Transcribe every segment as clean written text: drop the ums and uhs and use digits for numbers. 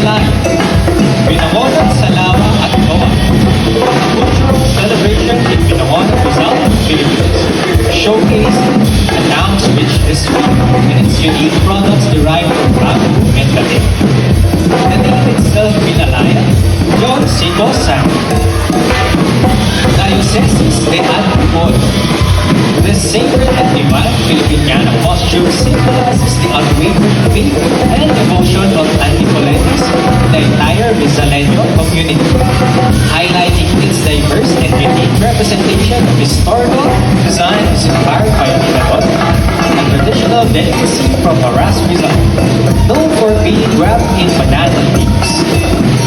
Line, Binangonan, Salawa at Goa. Cultural celebration in Binangonan, Rizal, Philippines. Showcase a town's rich history and its unique products derived from bamboo and katin. The name itself, Binalaya, John Sico Sang. Diocese de Antipolo. This sacred and divine Filipiniana posture symbolizes the unwavering faith and devotion of Antipolenos, the entire Rizaleño community, highlighting its diverse and unique representation of historical designs inspired by Pinabot and traditional delicacy from Maras Rizal, known for being wrapped in banana leaves.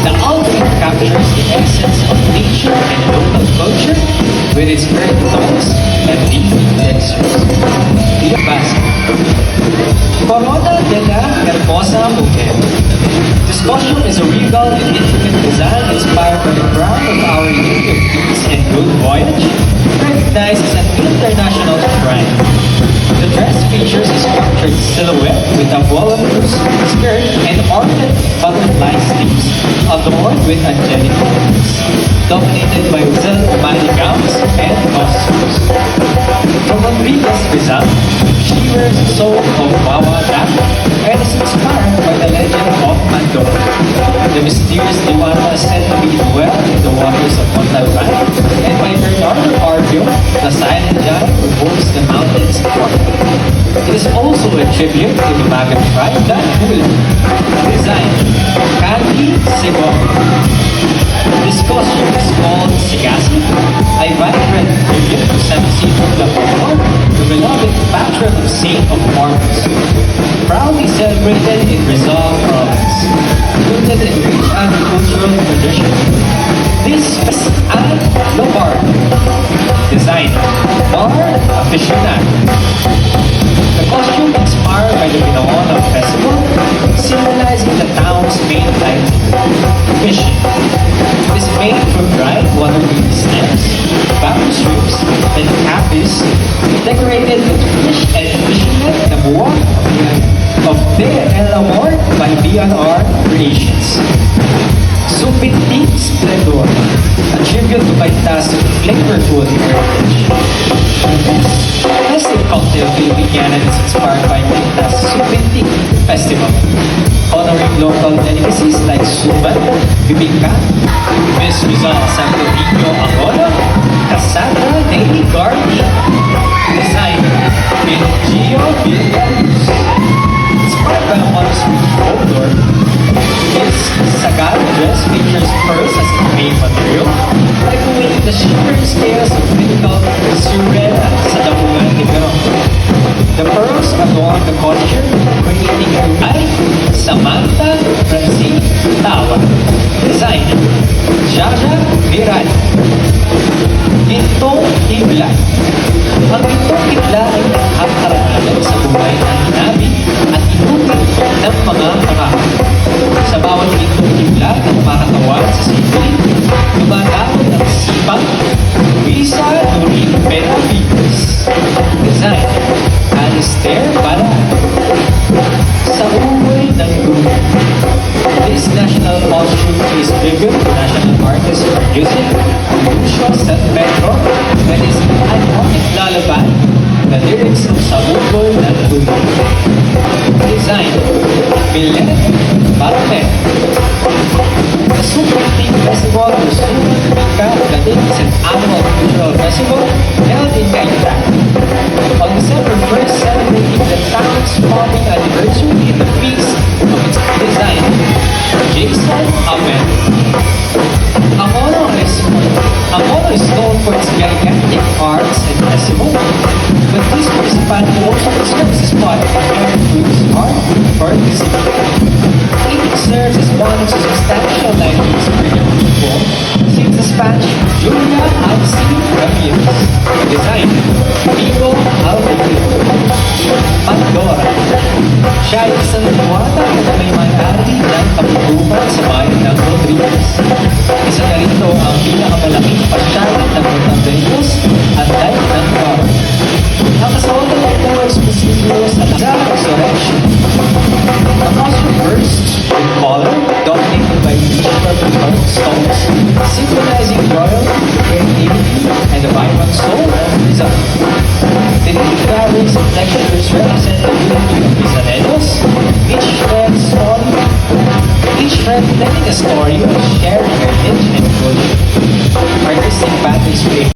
The outfit captures the essence of nature and local culture with its earth tones and leafy textures. Basa. Corona de la Hermosa Mujer. This costume is a regal and intricate design inspired by the crown of our Lady of Peace and Good Voyage, recognized as an international shrine. The dress features a structured silhouette with a voluminous skirt and ornate butterfly sleeves, adorned with angelic motifs, dominated by Rizal Umani gowns and costumes. From Rodriguez Rizal, she wears the soul of Wawa Dam and is inspired by the legend of Mandor. The mysterious Diwata is said to be dwell in the waters of Montalban, and by Bernardo Arvio, the silent giant who roams the mountains north. It is also a tribute to the Magan tribe that Hula. Design, Candy Sigong. This costume is called Sigasi, a vibrant tribute to San Isidro de Pomor, the beloved patron of Saint of Marcos, proudly celebrated in Rizal Province. Rooted in rich agricultural tradition, this is Anne Lombard. Design, Bar Aficionado. The costume inspired by the Binangonan Festival, symbolizing the town's main life, fishing. It is made from dried water-lily stems, bamboo strips, and capis, decorated with fish and fishermen na buwan of De El Amor by BNR Creations. Supinti Splendor, a tribute to Baita's flavorful heritage. Festive cocktail Filipiniana is inspired by Baita's Supinti Festival, honoring local delicacies like suman, bibingka, Miss Rizal Santo Niño Angola, Cassandra Daily Garden, design Gio Villaluz. Inspired by a modest folklore, his Sagal dress features pearls as its main material, echoing the shimmering scales of mythical Surrena sa Dapungan de Verón. The pearls adorn the costume, creating a light Samantha Francine Tawa. Design, Jaja Viral. Gintong Hibla. Ang gintong hibla ay nakakarangalan sa buhay ng nabi at inutin ng mga pangako. Sa bawat gintong hibla na makakatawan sa simple, lumalaman ang sipag, Luisa Nurin Benavides. Design, Alistair Bala. Sa umoy ng lupa. This national costume is tribute to national artist for music, Lucio San Pedro, and is an iconic lullaby, the lyrics of Sa umoy ng lupa. Design, Milet Barlet. The Super Team Festival or Super Mika Gating is an annual cultural festival held in Cainta. On December 1st, celebrating the town's founding anniversary in the feast of its design, Jason Amen. Angola is known for its gigantic arts and festival, but this municipality also serves as part of American Food's art for visiting. It serves as one of the substantial libraries for young people since the Spanish Julia Alcine Ramirez. Design, Vigo Alvarez. Pandora. Siya ay isang diwata na may may-ari ng kaputukan sa bayan ng Rodriguez. section which represent the unity of Misanelos, each friend telling a story of shared heritage and culture. Artistic pathways